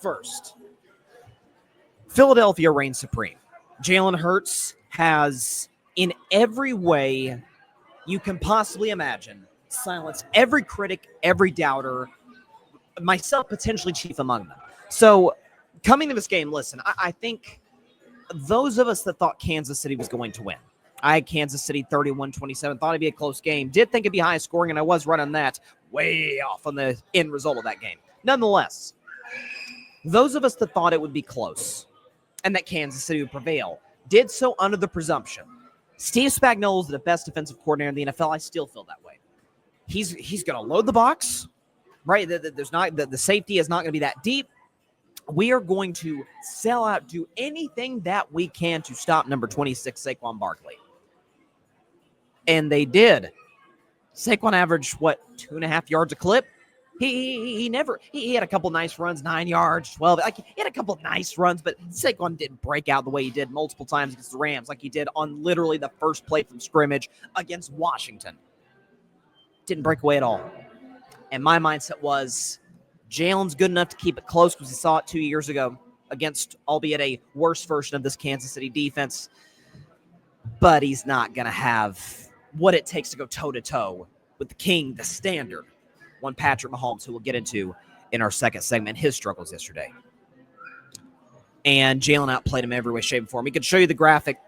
First, Philadelphia reigns supreme. Jalen Hurts has, in every way you can possibly imagine, silenced every critic, every doubter, myself potentially chief among them. So, coming to this game, listen, I think those of us that thought Kansas City was going to win, I had Kansas City 31-27, thought it'd be a close game, did think it'd be high scoring, and I was right on that, way off on the end result of that game. Nonetheless, those of us that thought it would be close and that Kansas City would prevail did so under the presumption. Steve Spagnuolo is the best defensive coordinator in the NFL. I still feel that way. He's going to load the box, right? There's not the safety is not going to be that deep. We are going to sell out, do anything that we can to stop number 26, Saquon Barkley. And they did. Saquon averaged, 2.5 yards a clip? He had a couple nice runs, 9 yards, 12. He had a couple nice runs, but Saquon didn't break out the way he did multiple times against the Rams, like he did on literally the first play from scrimmage against Washington. Didn't break away at all. And my mindset was, Jalen's good enough to keep it close because he saw it 2 years ago against, albeit a worse version of this Kansas City defense. But he's not going to have what it takes to go toe-to-toe with the king, the standard, one Patrick Mahomes, who we'll get into in our second segment, his struggles yesterday. And Jalen outplayed him every way, shape, and form. He could show you the graphic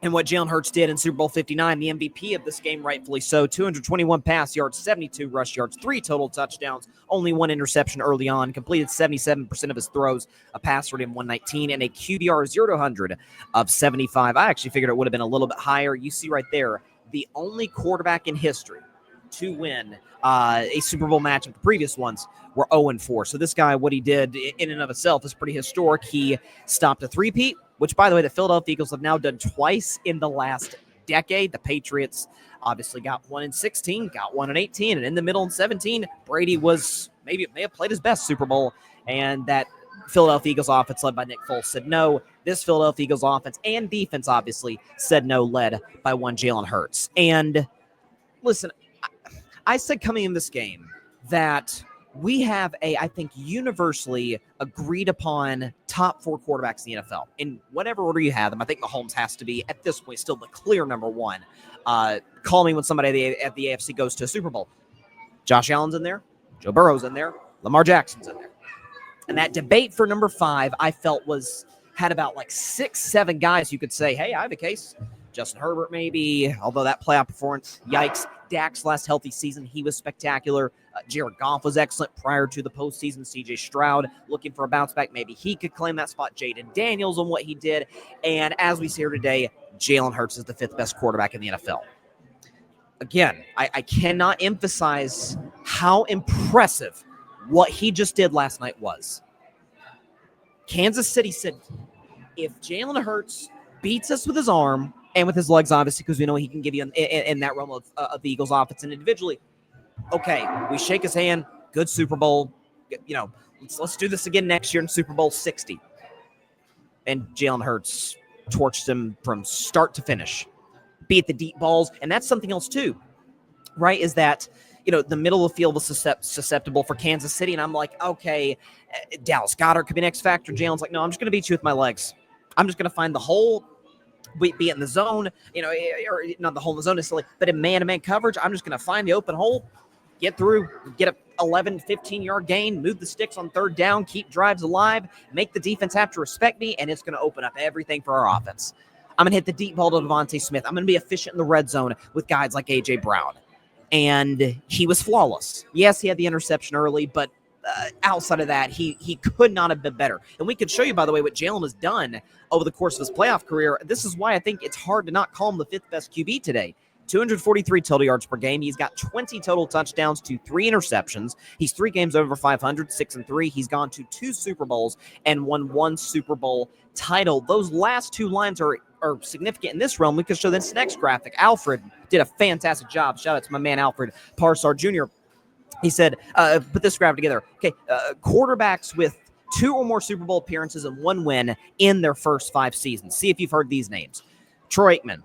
and what Jalen Hurts did in Super Bowl 59, the MVP of this game, rightfully so. 221 pass yards, 72 rush yards, 3 total touchdowns, only 1 interception early on, completed 77% of his throws, a pass rate of 119, and a QBR 0-100 of 75. I actually figured it would have been a little bit higher. You see right there, the only quarterback in history to win a Super Bowl match of the previous ones were 0-4. So this guy, what he did in and of itself is pretty historic. He stopped a three-peat, which, by the way, the Philadelphia Eagles have now done twice in the last decade. The Patriots obviously got one in 16, got one in 18, and in the middle in 17, Brady may have played his best Super Bowl, and that Philadelphia Eagles offense led by Nick Foles said no. This Philadelphia Eagles offense and defense obviously said no, led by one Jalen Hurts. And listen, I said coming in this game that we have I think, universally agreed upon top 4 quarterbacks in the NFL. In whatever order you have them, I think Mahomes has to be, at this point, still the clear number one. Call me when somebody at the AFC goes to a Super Bowl. Josh Allen's in there. Joe Burrow's in there. Lamar Jackson's in there. And that debate for number 5, I felt had about 6-7 guys you could say, hey, I have a case. Justin Herbert, maybe, although that playoff performance, yikes. Dak's last healthy season, he was spectacular. Jared Goff was excellent prior to the postseason. C.J. Stroud looking for a bounce back. Maybe he could claim that spot. Jaden Daniels on what he did. And as we see here today, Jalen Hurts is the 5th best quarterback in the NFL. Again, I cannot emphasize how impressive what he just did last night was. Kansas City said, if Jalen Hurts beats us with his arm, and with his legs, obviously, because we know he can give you in that realm of the Eagles' offense and individually. Okay, we shake his hand. Good Super Bowl. Let's do this again next year in Super Bowl 60. And Jalen Hurts torched him from start to finish. Beat the deep balls, and that's something else too, right? Is that the middle of the field was susceptible for Kansas City, and I'm like, okay, Dallas Goedert could be an X factor. Jalen's like, no, I'm just going to beat you with my legs. I'm just going to find the hole. Be it in the zone, or not the hole in the zone necessarily, but in man-to-man coverage, I'm just going to find the open hole, get through, get a 11, 15-yard gain, move the sticks on 3rd down, keep drives alive, make the defense have to respect me, and it's going to open up everything for our offense. I'm going to hit the deep ball to Devontae Smith. I'm going to be efficient in the red zone with guys like A.J. Brown. And he was flawless. Yes, he had the interception early, but outside of that, he could not have been better. And we could show you, by the way, what Jalen has done over the course of his playoff career. This is why I think it's hard to not call him the 5th best QB today. 243 total yards per game. He's got 20 total touchdowns to 3 interceptions. He's 3 games over 500, 6-3. He's gone to 2 Super Bowls and won 1 Super Bowl title. Those last 2 lines are significant in this realm. We can show this next graphic. Alfred did a fantastic job. Shout out to my man, Alfred Parsar Jr. He said, put this graphic together. Okay, quarterbacks with 2 or more Super Bowl appearances and 1 win in their first 5 seasons. See if you've heard these names. Troy Aikman,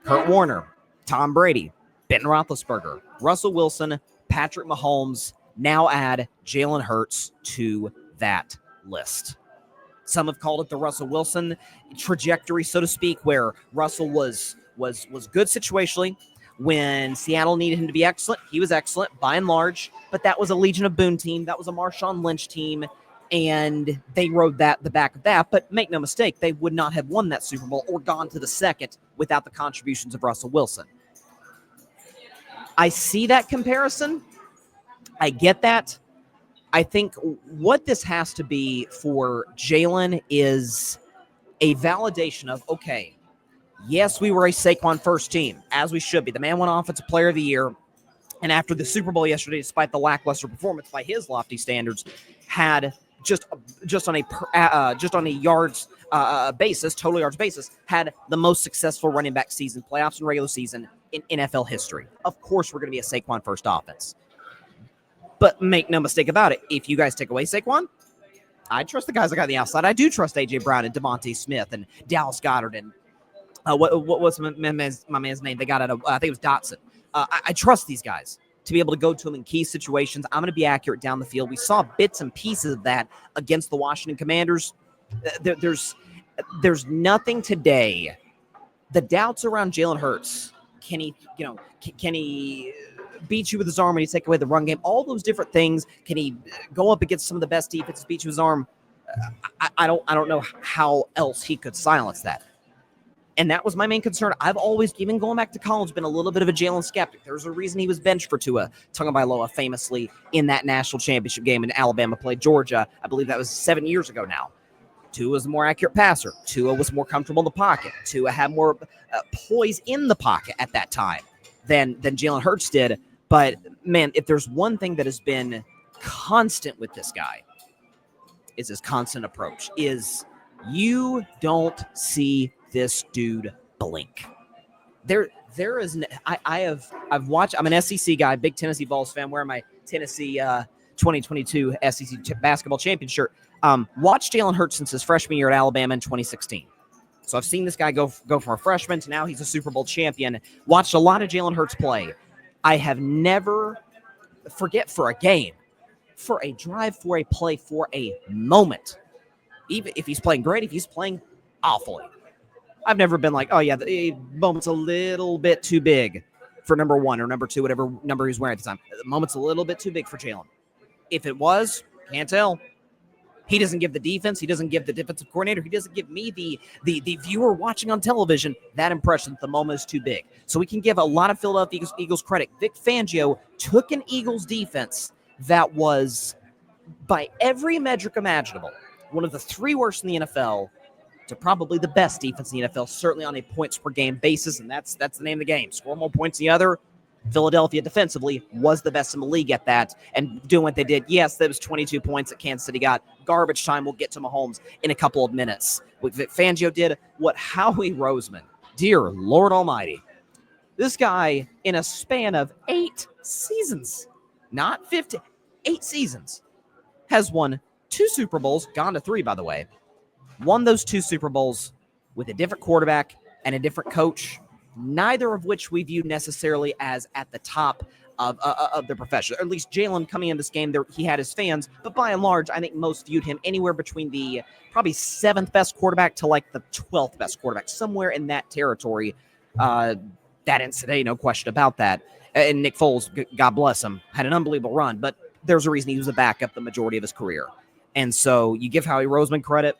Kurt Warner, Tom Brady, Ben Roethlisberger, Russell Wilson, Patrick Mahomes. Now add Jalen Hurts to that list. Some have called it the Russell Wilson trajectory, so to speak, where Russell was good situationally. When Seattle needed him to be excellent, he was excellent by and large, but that was a Legion of Boom team. That was a Marshawn Lynch team, and they rode the back of that. But make no mistake, they would not have won that Super Bowl or gone to the second without the contributions of Russell Wilson. I see that comparison. I get that. I think what this has to be for Jalen is a validation of, okay, yes, we were a Saquon first team, as we should be. The man won Offensive Player of the Year, and after the Super Bowl yesterday, despite the lackluster performance by his lofty standards, had just on a yards basis, total yards basis, had the most successful running back season, playoffs and regular season in NFL history. Of course, we're going to be a Saquon first offense. But make no mistake about it, if you guys take away Saquon, I trust the guys I got on the outside. I do trust A.J. Brown and Devontae Smith and Dallas Goedert and what's my man's name? They got it. I think it was Dotson. I trust these guys to be able to go to them in key situations. I'm going to be accurate down the field. We saw bits and pieces of that against the Washington Commanders. There's nothing today. The doubts around Jalen Hurts. Can he beat you with his arm when he take away the run game? All those different things. Can he go up against some of the best defenses, beat you with his arm? I don't know how else he could silence that. And that was my main concern. I've always, even going back to college, been a little bit of a Jalen skeptic. There's a reason he was benched for Tua Tagovailoa famously in that national championship game in Alabama played Georgia. I believe that was 7 years ago now. Tua was a more accurate passer. Tua was more comfortable in the pocket. Tua had more poise in the pocket at that time than Jalen Hurts did. But, man, if there's one thing that has been constant with this guy is his constant approach, is you don't see this dude blink. There is. I've watched. I'm an SEC guy, big Tennessee Vols fan. Wearing my Tennessee 2022 SEC basketball champion shirt. Watched Jalen Hurts since his freshman year at Alabama in 2016. So I've seen this guy go from a freshman to now he's a Super Bowl champion. Watched a lot of Jalen Hurts play. I have never forget for a game, for a drive, for a play, for a moment. Even if he's playing great, if he's playing awfully. I've never been like, oh, yeah, the moment's a little bit too big for number one or number two, whatever number he's wearing at the time. The moment's a little bit too big for Jalen. If it was, can't tell. He doesn't give the defense. He doesn't give the defensive coordinator. He doesn't give me, the viewer watching on television, that impression that the moment is too big. So we can give a lot of Philadelphia Eagles credit. Vic Fangio took an Eagles defense that was, by every metric imaginable, one of the three worst in the NFL, to probably the best defense in the NFL, certainly on a points per game basis, and that's the name of the game. Score more points than the other. Philadelphia defensively was the best in the league at that, and doing what they did. Yes, there was 22 points that Kansas City got. Garbage time. We'll get to Mahomes in a couple of minutes. What Fangio did, what Howie Roseman, dear Lord Almighty, this guy in a span of 8 seasons, not 50, 8 seasons, has won 2 Super Bowls, gone to 3, by the way. Won those 2 Super Bowls with a different quarterback and a different coach, neither of which we view necessarily as at the top of the profession. Or at least Jalen coming in this game, he had his fans, but by and large, I think most viewed him anywhere between the probably 7th best quarterback to like the 12th best quarterback, somewhere in that territory. That ends today, no question about that. And Nick Foles, God bless him, had an unbelievable run, but there's a reason he was a backup the majority of his career. And so you give Howie Roseman credit.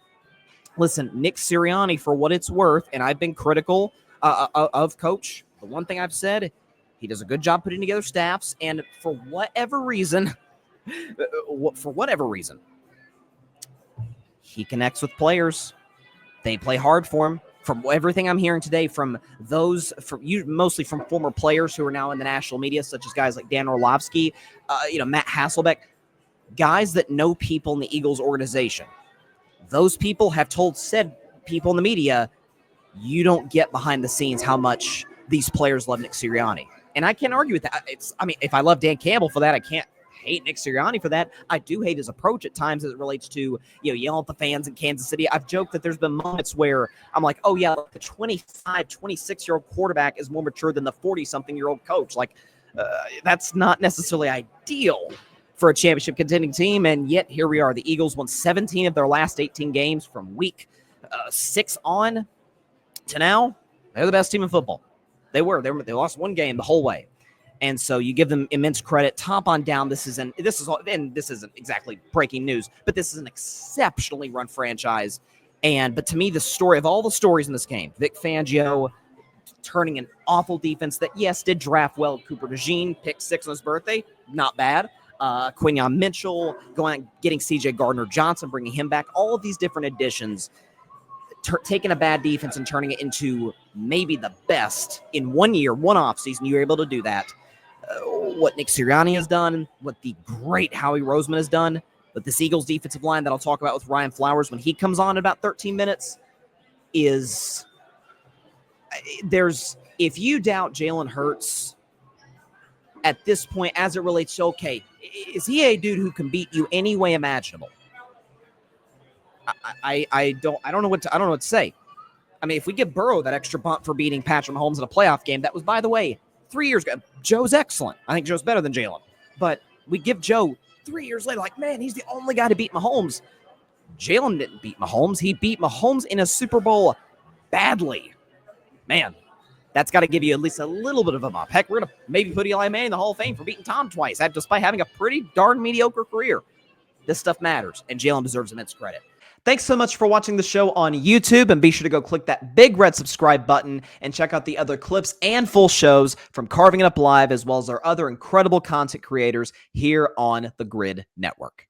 Listen, Nick Sirianni, for what it's worth, and I've been critical of Coach. The one thing I've said, he does a good job putting together staffs, and for whatever reason, he connects with players. They play hard for him. From everything I'm hearing today, mostly from former players who are now in the national media, such as guys like Dan Orlovsky, Matt Hasselbeck, guys that know people in the Eagles organization. Those people have said people in the media, you don't get behind the scenes how much these players love Nick Sirianni. And I can't argue with that. If I love Dan Campbell for that, I can't hate Nick Sirianni for that. I do hate his approach at times as it relates to, yelling at the fans in Kansas City. I've joked that there's been moments where I'm like, oh yeah, the 25, 26-year-old quarterback is more mature than the 40-something-year-old coach. That's not necessarily ideal. for a championship contending team, and yet here we are. The Eagles won 17 of their last 18 games from week 6 on to now. They're the best team in football. They lost one game the whole way. And so you give them immense credit. Top on down, this isn't exactly breaking news, but this is an exceptionally run franchise. But to me, the story of all the stories in this game, Vic Fangio turning an awful defense that, yes, did draft well. Cooper DeJean, pick 6 on his birthday, not bad. Quinyon Mitchell, getting C.J. Gardner-Johnson, bringing him back. All of these different additions, taking a bad defense and turning it into maybe the best in 1 year, one offseason. You were able to do that. What Nick Sirianni has done, what the great Howie Roseman has done, but this Eagles defensive line that I'll talk about with Ryan Flowers when he comes on in about 13 minutes if you doubt Jalen Hurts at this point as it relates to, okay, is he a dude who can beat you any way imaginable? I don't know what to say. I mean, if we give Burrow that extra bump for beating Patrick Mahomes in a playoff game, that was, by the way, 3 years ago. Joe's excellent. I think Joe's better than Jalen. But we give Joe 3 years later, like, man, he's the only guy to beat Mahomes. Jalen didn't beat Mahomes. He beat Mahomes in a Super Bowl badly. Man, that's got to give you at least a little bit of a bump. Heck, we're going to maybe put Eli Manning in the Hall of Fame for beating Tom twice, despite having a pretty darn mediocre career. This stuff matters, and Jalen deserves immense credit. Thanks so much for watching the show on YouTube, and be sure to go click that big red subscribe button and check out the other clips and full shows from Carving It Up Live, as well as our other incredible content creators here on the Grid Network.